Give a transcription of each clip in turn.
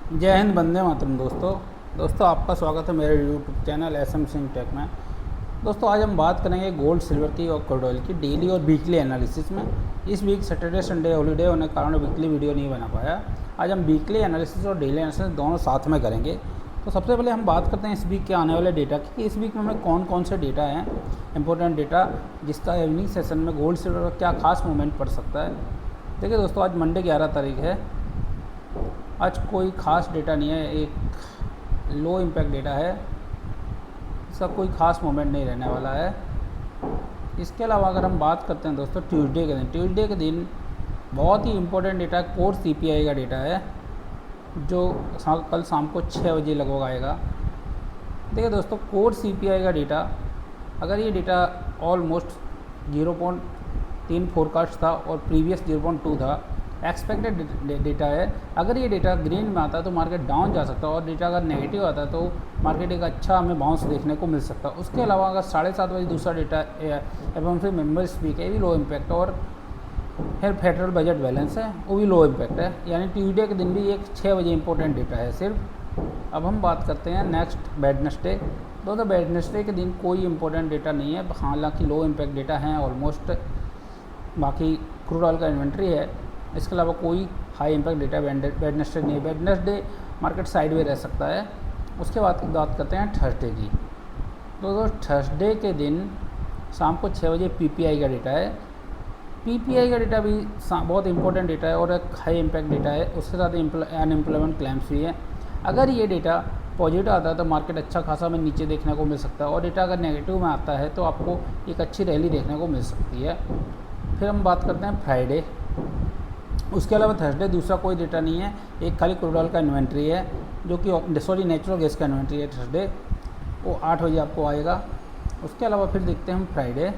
जय हिंद, वंदे मातरम। दोस्तों आपका स्वागत है मेरे YouTube channel SM Singh tech में। दोस्तों आज हम बात करेंगे गोल्ड सिल्वर की और क्रूड ऑयल की डेली और वीकली एनालिसिस में। इस वीक सैटरडे संडे हॉलीडे होने के कारण वीकली वीडियो नहीं बना पाया। आज हम वीकली एनालिसिस और डेली एनालिसिस दोनों साथ में करेंगे। तो सबसे पहले हम बात करते हैं इस वीक के आने वाले डेटा की। इस वीक में हमें कौन कौन से डेटा हैं इंपॉर्टेंट डेटा, जिसका इवनिंग सेशन में गोल्ड सिल्वर का क्या खास मूवमेंट पड़ सकता है। देखिए दोस्तों, आज मंडे 11 तारीख है। आज कोई ख़ास डेटा नहीं है, एक लो इम्पैक्ट डेटा है, इसका कोई ख़ास मोमेंट नहीं रहने वाला है। इसके अलावा अगर हम बात करते हैं दोस्तों ट्यूसडे के दिन बहुत ही इम्पोर्टेंट डेटा कोर CPI का डेटा है, जो कल शाम को 6 बजे लगभग आएगा। देखिए दोस्तों, कोर CPI का डेटा, अगर ये डेटा ऑलमोस्ट 0.3 फोरकास्ट था और प्रीवियस 0.2 था, एक्सपेक्टेड डेटा है। अगर ये डेटा ग्रीन में आता है तो मार्केट डाउन जा सकता है, और डेटा अगर नेगेटिव आता है तो मार्केट एक अच्छा हमें बाउंस देखने को मिल सकता है। उसके अलावा अगर 7:30 बजे दूसरा डेटा FOMC मेंबर स्पीक है, ये भी लो इम्पैक्ट है, और फिर फेडरल बजट बैलेंस है, वो भी लो इम्पैक्ट है। यानी ट्यूसडे के दिन भी एक 6 बजे इंपॉर्टेंट डेटा है सिर्फ। अब हम बात करते हैं नेक्स्ट वेडनेसडे। दोस्तों वेडनेसडे के दिन कोई इंपॉर्टेंट डेटा नहीं है, हालांकि लो इम्पैक्ट डेटा हैं ऑलमोस्ट। बाकी क्रूड ऑयल का इन्वेंट्री है, इसके अलावा कोई हाई इम्पैक्ट डेटा वेडनेसडे नहीं है। वेडनेसडे मार्केट साइडवे रह सकता है। उसके बाद बात करते हैं थर्सडे की। तो थर्सडे के दिन शाम को 6 बजे PPI का डेटा है। PPI का डेटा भी बहुत इंपॉर्टेंट डेटा है और एक हाई इम्पैक्ट डेटा है। उसके साथ अनएम्प्लॉयमेंट क्लेम्स भी है। अगर ये डेटा पॉजिटिव आता है तो मार्केट अच्छा खासा हमें नीचे देखने को मिल सकता है, और डेटा अगर नेगेटिव में आता है तो आपको एक अच्छी रैली देखने को मिल सकती है। फिर हम बात करते हैं फ्राइडे। उसके अलावा थर्सडे दूसरा कोई डेटा नहीं है, एक खाली क्रूड ऑयल का इन्वेंट्री है, जो कि नेचुरल गैस का इन्वेंट्री है थर्सडे, वो 8 बजे आपको आएगा। उसके अलावा फिर देखते हैं हम फ्राइडे।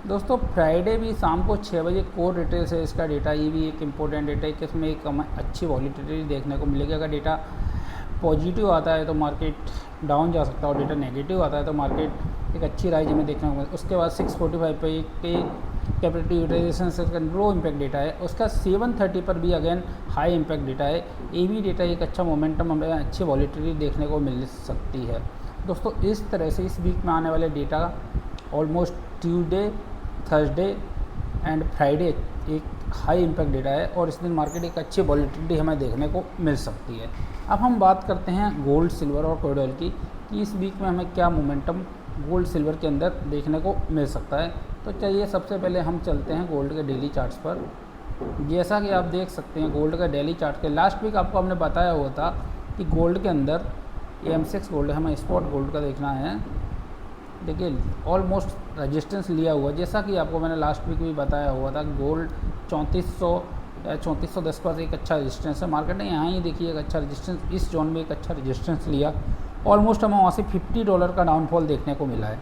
दोस्तों फ्राइडे भी शाम को 6 बजे कोर रिटेल सेल्स का डेटा, ये भी एक इम्पोर्टेंट डेटा है कि इसमें एक अच्छी वॉलीटिलिटी देखने को मिलेगी। अगर डेटा पॉजिटिव आता है तो मार्केट डाउन जा सकता है, और डेटा नेगेटिव आता है तो मार्केट एक अच्छी राइज हमें देखने को मिलेगी। उसके बाद 645 पे कैपिटल यूटिलाइजेशन से लो इम्पैक्ट डेटा है। उसका 730 पर भी अगेन हाई इम्पैक्ट डेटा है। ये भी डेटा एक अच्छा मोमेंटम हमें अच्छी वॉलीटिलिटी देखने को मिल सकती है। दोस्तों इस तरह से इस वीक में आने वाले data almost Tuesday, Thursday and Friday एक हाई इम्पैक्ट डेटा है, और इस दिन मार्केट एक अच्छी वॉलीटिलिटी हमें देखने को मिल सकती है। अब हम बात करते हैं गोल्ड सिल्वर और क्रूड ऑयल की, कि इस वीक में हमें क्या मोमेंटम गोल्ड सिल्वर के अंदर देखने को मिल सकता है। तो चलिए सबसे पहले हम चलते हैं गोल्ड के डेली चार्ट्स पर। जैसा कि आप देख सकते हैं गोल्ड का डेली चार्ट के लास्ट वीक आपको हमने बताया हुआ था कि गोल्ड के अंदर AM6 गोल्ड है, हमें स्पॉट गोल्ड का देखना है। देखिए ऑलमोस्ट रेजिस्टेंस लिया हुआ, जैसा कि आपको मैंने लास्ट वीक भी बताया हुआ था। गोल्ड 3400 या 3410 पर एक अच्छा रेजिस्टेंस है। मार्केट ने यहाँ ही देखिए एक अच्छा रेजिस्टेंस, इस जोन में एक अच्छा रेजिस्टेंस लिया। ऑलमोस्ट हमें वहाँ से $50 का डाउनफॉल देखने को मिला है।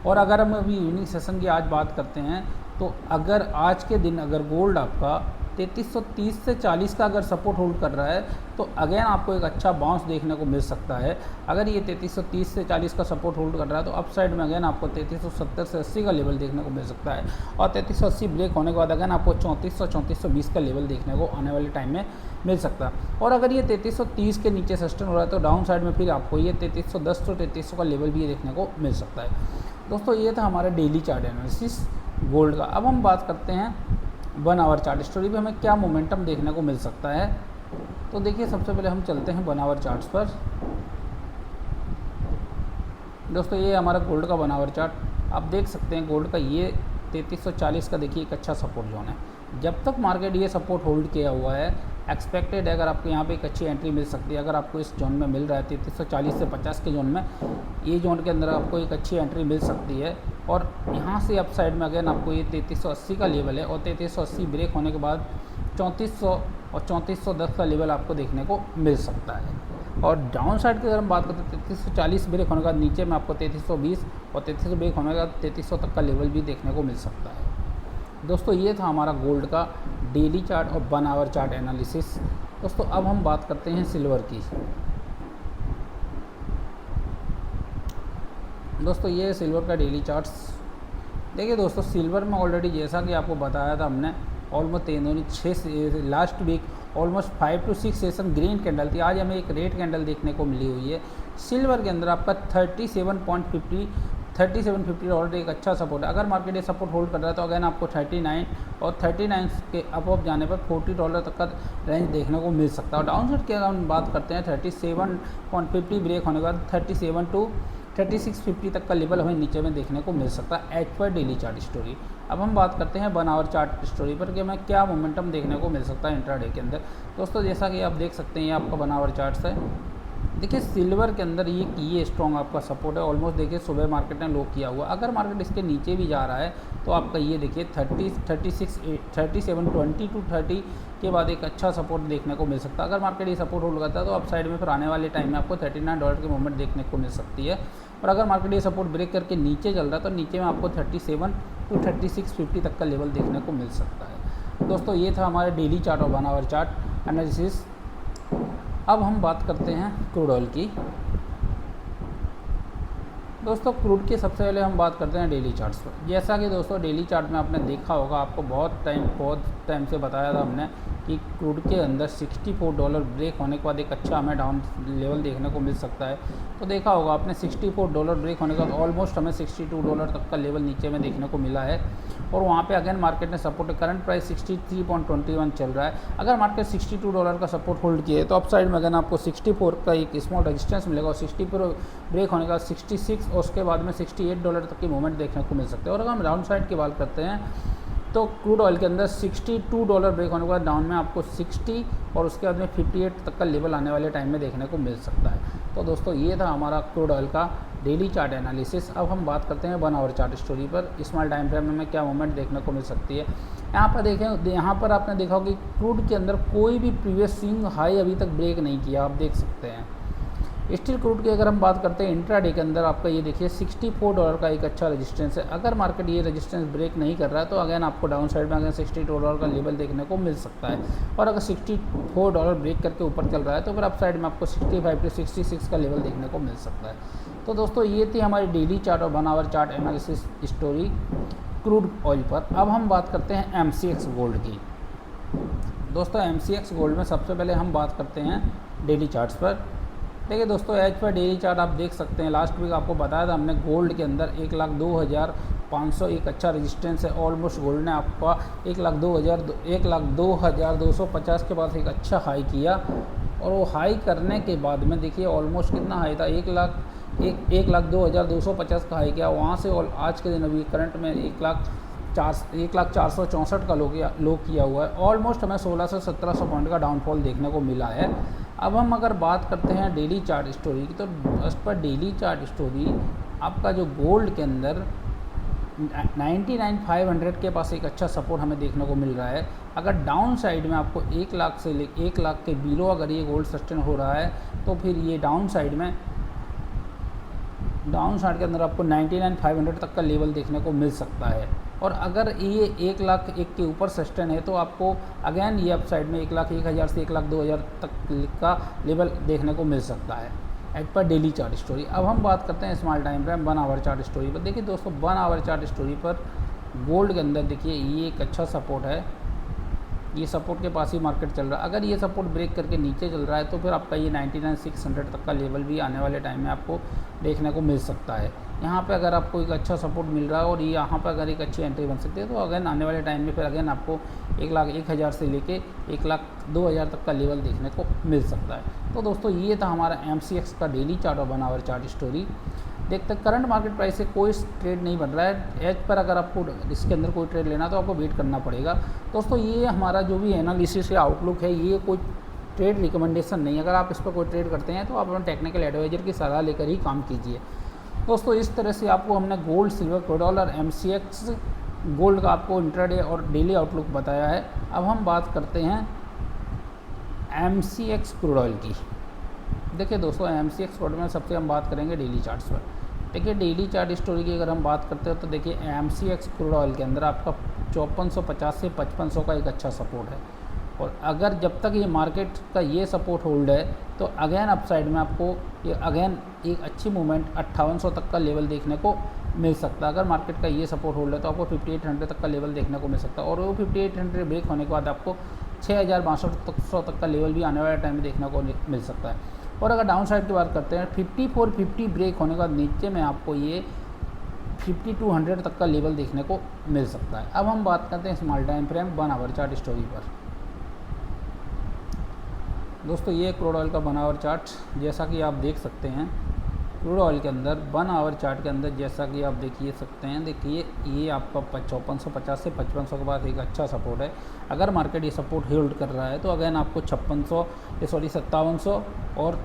और अगर हम अभी इवनिंग सेशन की आज बात करते हैं, तो अगर आज के दिन अगर गोल्ड आपका 3330 से 40 का अगर सपोर्ट होल्ड कर रहा है, तो अगेन आपको एक अच्छा बाउंस देखने को मिल सकता है। अगर ये 3330 से 40 का सपोर्ट होल्ड कर रहा है तो अप साइड में अगेन आपको 3370 से 80 का लेवल देखने को मिल सकता है, और 3380 ब्रेक होने के बाद अगेन आपको 3420 का लेवल देखने को आने वाले टाइम में मिल सकता है। और अगर ये 3330 के नीचे सस्टेन हो रहा है तो डाउन साइड में फिर आपको ये 3310 तो 3300 का लेवल भी देखने को मिल सकता है। दोस्तों ये था हमारा डेली चार्ट एनालिसिस गोल्ड का। अब हम बात करते हैं 1 आवर चार्ट स्टोरी पे हमें क्या मोमेंटम देखने को मिल सकता है। तो देखिए सबसे पहले हम चलते हैं 1 आवर चार्ट्स पर। दोस्तों ये हमारा गोल्ड का 1 आवर चार्ट, आप देख सकते हैं गोल्ड का ये 3340 का देखिए एक अच्छा सपोर्ट जोन है। जब तक मार्केट ये सपोर्ट होल्ड किया हुआ है, एक्सपेक्टेड है अगर आपको यहाँ पे एक अच्छी एंट्री मिल सकती है। अगर आपको इस जोन में मिल रहा है 3340 से 50 के जोन में, ये जोन के अंदर आपको एक अच्छी एंट्री मिल सकती है। और यहाँ से अप साइड में अगेन आपको ये 3380 का लेवल है, और 3380 ब्रेक होने के बाद 3400 और 3410 का लेवल आपको देखने को मिल सकता है। और डाउन साइड की अगर हम बात करते हैं 3340 ब्रेक होने के बाद नीचे में आपको 3320 और 3300 ब्रेक होने के बाद 3300 तक का लेवल भी देखने को मिल सकता है। दोस्तों ये था हमारा गोल्ड का डेली चार्ट और 1 आवर चार्ट एनालिसिस। दोस्तों अब हम बात करते हैं सिल्वर की। दोस्तों ये सिल्वर का डेली चार्ट्स। देखिए दोस्तों सिल्वर में ऑलरेडी जैसा कि आपको बताया था हमने, almost 6 last week almost 5 to 6 session green candle थी, आज हमें एक रेड कैंडल देखने को मिली हुई है। सिल्वर के अंदर आपका 3750 डॉलर एक अच्छा सपोर्ट है। अगर मार्केट ये सपोर्ट होल्ड कर रहा है तो अगेन आपको 39 और 39 के अबव जाने पर $40 तक का रेंज देखने को मिल सकता है। और डाउन साइड की अगर हम बात करते हैं 37.50 ब्रेक होने के बाद 37 to 3650 तक का लेवल हमें नीचे में देखने को मिल सकता है as per daily chart story. अब हम बात करते हैं 1 आवर चार्ट स्टोरी पर कि हमें क्या मोमेंटम देखने को मिल सकता है इंट्राडे के अंदर। दोस्तों जैसा कि आप देख सकते हैं ये आपका 1 आवर चार्ट है। देखिए सिल्वर के अंदर ये स्ट्रॉन्ग आपका सपोर्ट है। ऑलमोस्ट देखिए सुबह मार्केट ने लो किया हुआ, अगर मार्केट इसके नीचे भी जा रहा है तो आपका ये देखिए 3720 to 30 के बाद एक अच्छा सपोर्ट देखने को मिल सकता है। अगर मार्केट ये सपोर्ट होल्ड करता है तो आप साइड में फिर आने वाले टाइम में आपको $39 की मूवमेंट देखने को मिल सकती है। और अगर मार्केट ये सपोर्ट ब्रेक करके नीचे चल रहा है तो नीचे में आपको 37 to 3650 तक का लेवल देखने को मिल सकता है। दोस्तों ये था हमारे डेली चार्ट और 1 आवर चार्ट एनालिसिस। अब हम बात करते हैं क्रूड ऑयल की। दोस्तों क्रूड की सबसे पहले हम बात करते हैं डेली चार्ट्स पर। जैसा कि दोस्तों डेली चार्ट में आपने देखा होगा, आपको बहुत टाइम से बताया था हमने कि क्रूड के अंदर $64 ब्रेक होने के बाद एक अच्छा हमें डाउन लेवल देखने को मिल सकता है। तो देखा होगा आपने $64 ब्रेक होने के बाद ऑलमोस्ट हमें $62 तक का लेवल नीचे में देखने को मिला है। और वहाँ पे अगेन मार्केट ने सपोर्ट, करंट प्राइस 63.21 चल रहा है। अगर मार्केट $62 का सपोर्ट होल्ड किए तो अप साइड में अगेन आपको 64 का एक स्मॉल रेजिस्टेंस मिलेगा और 64 ब्रेक होने के बाद 66 और उसके बाद में $68 तक की मूवमेंट देखने को मिल सकते हैं। और अगर हम डाउन साइड की बात करते हैं तो क्रूड ऑयल के अंदर $62 ब्रेक होने के बाद डाउन में आपको 60 और उसके बाद में 58 तक का लेवल आने वाले टाइम में देखने को मिल सकता है। तो दोस्तों ये था हमारा क्रूड ऑयल का डेली चार्ट एनालिसिस। अब हम बात करते हैं 1 आवर चार्ट स्टोरी पर। स्मॉल टाइम फ्रेम में क्या मूवमेंट देखने को मिल सकती है। यहाँ पर देखें, यहाँ पर आपने देखा होगा कि क्रूड के अंदर कोई भी प्रीवियस स्विंग हाई अभी तक ब्रेक नहीं किया, आप देख सकते हैं। स्टील क्रूड की अगर हम बात करते हैं इंट्राडे के अंदर आपका ये देखिए $64 का एक अच्छा रेजिस्टेंस है। अगर मार्केट ये रेजिस्टेंस ब्रेक नहीं कर रहा है तो अगेन आपको डाउन साइड में अगेन $62 का लेवल देखने को मिल सकता है। और अगर $64 ब्रेक करके ऊपर चल रहा है तो फिर अप साइड में आपको 65 to 66 का लेवल देखने को मिल सकता है। तो दोस्तों ये थी हमारी डेली चार्ट और 1 our chart analysis story crude oil पर। अब हम बात करते हैं MCX गोल्ड की। दोस्तों MCX गोल्ड में सबसे पहले हम बात करते हैं डेली चार्ट्स पर। देखिए दोस्तों एज पर डेली चार्ट आप देख सकते हैं, लास्ट वीक आपको बताया था हमने गोल्ड के अंदर 1,02,500 एक अच्छा रेजिस्टेंस है। ऑलमोस्ट गोल्ड ने आपका 1,02,250 के पास एक अच्छा हाई किया और वो हाई करने के बाद में देखिए ऑलमोस्ट कितना हाई था, 1,02,250 का हाई किया। वहाँ से और आज के दिन अभी करंट में 1,04,64 का लो किया हुआ है। ऑलमोस्ट हमें 1600-1700 पॉइंट का डाउनफॉल देखने को मिला है। अब हम अगर बात करते हैं डेली चार्ट स्टोरी की तो उस पर डेली चार्ट स्टोरी आपका जो गोल्ड के अंदर 99,500 के पास एक अच्छा सपोर्ट हमें देखने को मिल रहा है। अगर डाउन साइड में आपको 1 लाख से 1 लाख के बिलो अगर ये गोल्ड सस्टेन हो रहा है तो फिर ये डाउन साइड के अंदर आपको 99,500 तक का लेवल देखने को मिल सकता है। और अगर ये 1 लाख एक के ऊपर सस्टेन है तो आपको अगेन ये अप साइड में 1,01,000 से 1,02,000 तक का लेवल देखने को मिल सकता है as per daily chart story. अब हम बात करते हैं small time frame 1 our chart story पर। देखिए दोस्तों 1 आवर चार्ट स्टोरी पर गोल्ड के अंदर देखिए ये एक अच्छा सपोर्ट है, ये सपोर्ट के पास ही मार्केट चल रहा है। अगर ये सपोर्ट ब्रेक करके नीचे चल रहा है तो फिर आपका ये 99,600 तक का लेवल भी आने वाले टाइम में आपको देखने को मिल सकता है। यहाँ पे अगर आपको एक अच्छा सपोर्ट मिल रहा है और ये यहाँ पर अगर एक अच्छी एंट्री बन सकती है तो अगेन आने वाले टाइम में फिर अगेन आपको 1,01,000 से लेके 1,02,000 तक का लेवल देखने को मिल सकता है। तो दोस्तों ये था हमारा MCX का डेली चार्ट और 1 आवर चार्ट स्टोरी। देखते करंट मार्केट प्राइस से कोई ट्रेड नहीं बन रहा है एज पर। अगर आपको इसके अंदर कोई ट्रेड लेना तो आपको वेट करना पड़ेगा। दोस्तों ये हमारा जो भी एनालिसिस या आउटलुक है ये कोई ट्रेड रिकमेंडेशन नहीं है। अगर आप इस पर कोई ट्रेड करते हैं तो आप अपने टेक्निकल एडवाइजर की सलाह लेकर ही काम कीजिए। दोस्तों इस तरह से आपको हमने गोल्ड, सिल्वर, क्रूड ऑयल और MCX गोल्ड का आपको इंट्राडे और डेली आउटलुक बताया है। अब हम बात करते हैं MCX क्रूड ऑयल की। देखिए दोस्तों MCX क्रूड में सबसे हम बात करेंगे डेली चार्ट्स पर। देखिए डेली चार्ट स्टोरी की अगर हम बात करते हैं तो देखिए MCX क्रूड ऑयल के अंदर आपका 5450 से 5500 का एक अच्छा सपोर्ट है। और अगर जब तक ये मार्केट का ये सपोर्ट होल्ड है तो अगेन अप साइड में आपको ये अगेन एक अच्छी मूवमेंट 5800 तक का लेवल देखने को मिल सकता है। अगर मार्केट का ये सपोर्ट होल्ड है तो आपको 5800 तक का लेवल देखने को मिल सकता है और वो 5800 ब्रेक होने के बाद आपको 6,6200 तक का लेवल भी आने वाले टाइम में देखने को मिल सकता है। और अगर डाउन साइड की बात करते हैं 5450 ब्रेक होने के बाद नीचे में आपको ये 5200 तक का लेवल देखने को मिल सकता है। अब हम बात करते हैं small time frame 1 our chart story पर। दोस्तों ये क्रूड ऑयल का 1 आवर चार्ट, जैसा कि आप देख सकते हैं क्रूड ऑयल के अंदर 1 आवर चार्ट के अंदर जैसा कि आप देखिए सकते हैं, देखिए ये आपका 5450 से 5500 के बाद एक अच्छा सपोर्ट है। अगर मार्केट ये सपोर्ट होल्ड कर रहा है तो अगेन आपको 5700 और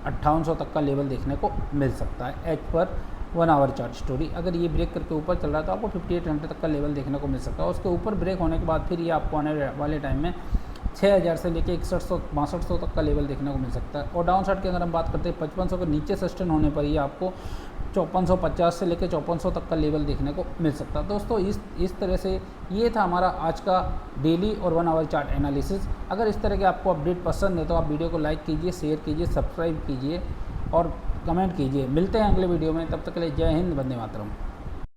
5800 तक का लेवल देखने को मिल सकता है as per 1 our chart story. अगर ये ब्रेक करके ऊपर चल रहा है तो आपको 5800 तक का लेवल देखने को मिल सकता है। उसके ऊपर ब्रेक होने के बाद फिर ये आपको आने वाले टाइम में 6000 से लेके 6100-6200 तक का लेवल देखने को मिल सकता है। और डाउन साइड की अगर हम बात करते हैं 5500 के नीचे सस्टेन होने पर ही आपको 5450 से लेके 5400 तक का लेवल देखने को मिल सकता है। दोस्तों इस तरह से ये था हमारा आज का डेली और 1 आवर चार्ट एनालिसिस। अगर इस तरह के आपको अपडेट पसंद है तो आप वीडियो को लाइक कीजिए, शेयर कीजिए, सब्सक्राइब कीजिए और कमेंट कीजिए। मिलते हैं अगले वीडियो में, तब तक के लिए जय हिंद, वंदे मातरम।